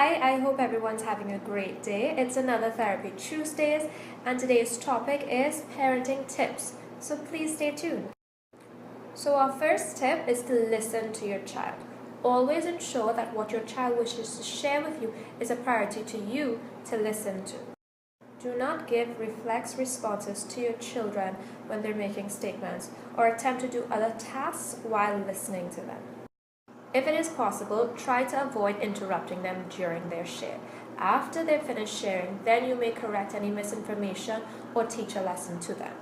Hi, I hope everyone's having a great day. It's another Therapy Tuesdays, and today's topic is parenting tips. So please stay tuned. So, our first tip is to listen to your child. Always ensure that what your child wishes to share with you is a priority to you to listen to. Do not give reflex responses to your children when they're making statements or attempt to do other tasks while listening to them. If it is possible, try to avoid interrupting them during their share. After they've finished sharing, then you may correct any misinformation or teach a lesson to them.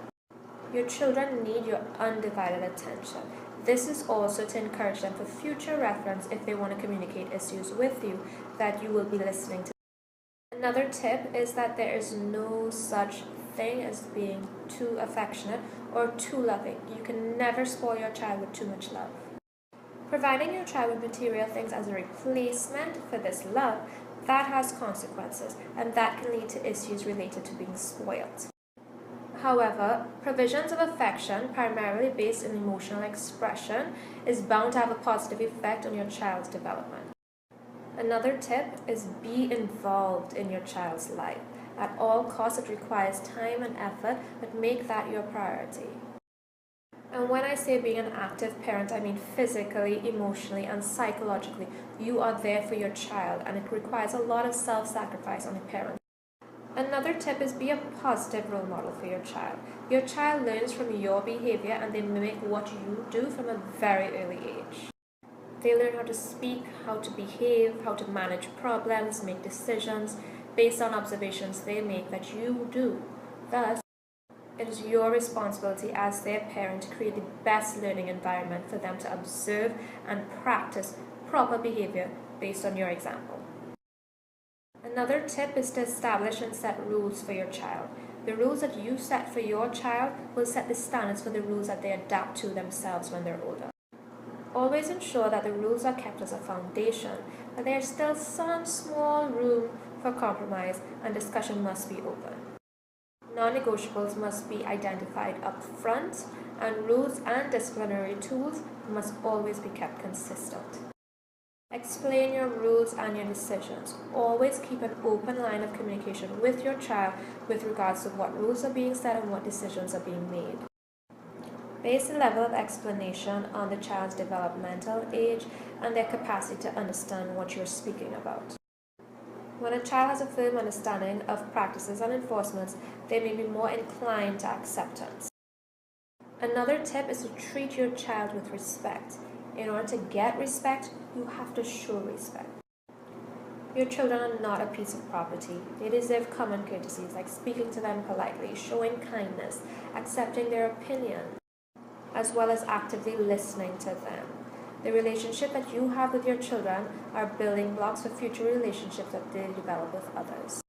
Your children need your undivided attention. This is also to encourage them for future reference if they want to communicate issues with you that you will be listening to. Another tip is that there is no such thing as being too affectionate or too loving. You can never spoil your child with too much love. Providing your child with material things as a replacement for this love, that has consequences, and that can lead to issues related to being spoiled. However, provisions of affection, primarily based in emotional expression, is bound to have a positive effect on your child's development. Another tip is be involved in your child's life. At all costs, it requires time and effort, but make that your priority. And when I say being an active parent, I mean physically, emotionally, and psychologically. You are there for your child, and it requires a lot of self-sacrifice on a parent. Another tip is be a positive role model for your child. Your child learns from your behavior, and they mimic what you do from a very early age. They learn how to speak, how to behave, how to manage problems, make decisions based on observations they make that you do. Thus, it is your responsibility as their parent to create the best learning environment for them to observe and practice proper behavior based on your example. Another tip is to establish and set rules for your child. The rules that you set for your child will set the standards for the rules that they adapt to themselves when they're older. Always ensure that the rules are kept as a foundation, but there is still some small room for compromise, and discussion must be open. Non-negotiables must be identified up front, and rules and disciplinary tools must always be kept consistent. Explain your rules and your decisions. Always keep an open line of communication with your child with regards to what rules are being set and what decisions are being made. Base the level of explanation on the child's developmental age and their capacity to understand what you're speaking about. When a child has a firm understanding of practices and enforcements, they may be more inclined to acceptance. Another tip is to treat your child with respect. In order to get respect, you have to show respect. Your children are not a piece of property. They deserve common courtesies like speaking to them politely, showing kindness, accepting their opinion, as well as actively listening to them. The relationship that you have with your children are building blocks for future relationships that they develop with others.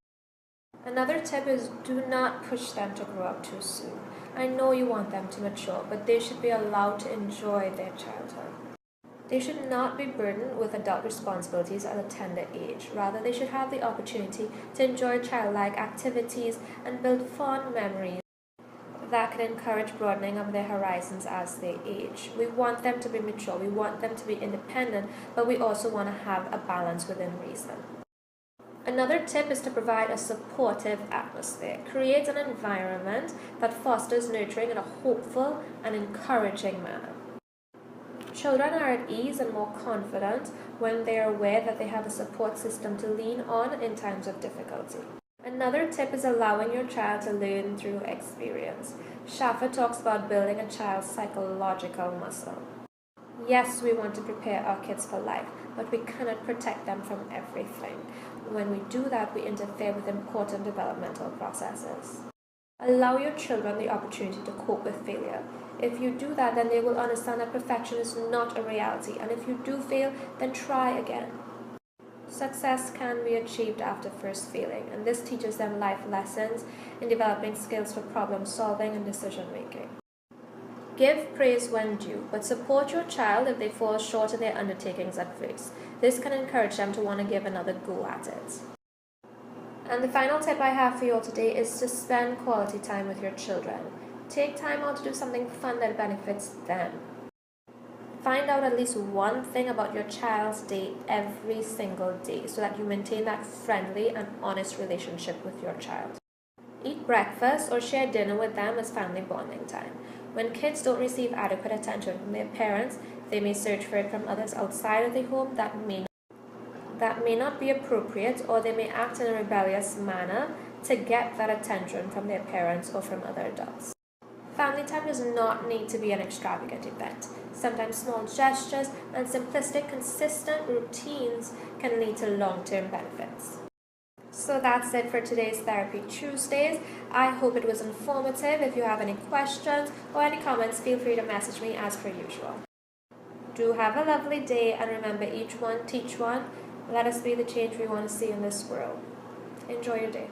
Another tip is do not push them to grow up too soon. I know you want them to mature, but they should be allowed to enjoy their childhood. They should not be burdened with adult responsibilities at a tender age. Rather, they should have the opportunity to enjoy childlike activities and build fond memories that can encourage broadening of their horizons as they age. We want them to be mature, we want them to be independent, but we also want to have a balance within reason. Another tip is to provide a supportive atmosphere. Create an environment that fosters nurturing in a hopeful and encouraging manner. Children are at ease and more confident when they are aware that they have a support system to lean on in times of difficulty. Another tip is allowing your child to learn through experience. Schaffer talks about building a child's psychological muscle. Yes, we want to prepare our kids for life, but we cannot protect them from everything. When we do that, we interfere with important developmental processes. Allow your children the opportunity to cope with failure. If you do that, then they will understand that perfection is not a reality, and if you do fail, then try again. Success can be achieved after first failing, and this teaches them life lessons in developing skills for problem solving and decision making. Give praise when due, but support your child if they fall short in their undertakings at first. This can encourage them to want to give another go at it. And the final tip I have for you all today is to spend quality time with your children. Take time out to do something fun that benefits them. Find out at least one thing about your child's day every single day so that you maintain that friendly and honest relationship with your child. Eat breakfast or share dinner with them as family bonding time. When kids don't receive adequate attention from their parents, they may search for it from others outside of the home that may not be appropriate, or they may act in a rebellious manner to get that attention from their parents or from other adults. Family time does not need to be an extravagant event. Sometimes small gestures and simplistic, consistent routines can lead to long-term benefits. So that's it for today's Therapy Tuesdays. I hope it was informative. If you have any questions or any comments, feel free to message me as per usual. Do have a lovely day, and remember, each one teach one. Let us be the change we want to see in this world. Enjoy your day.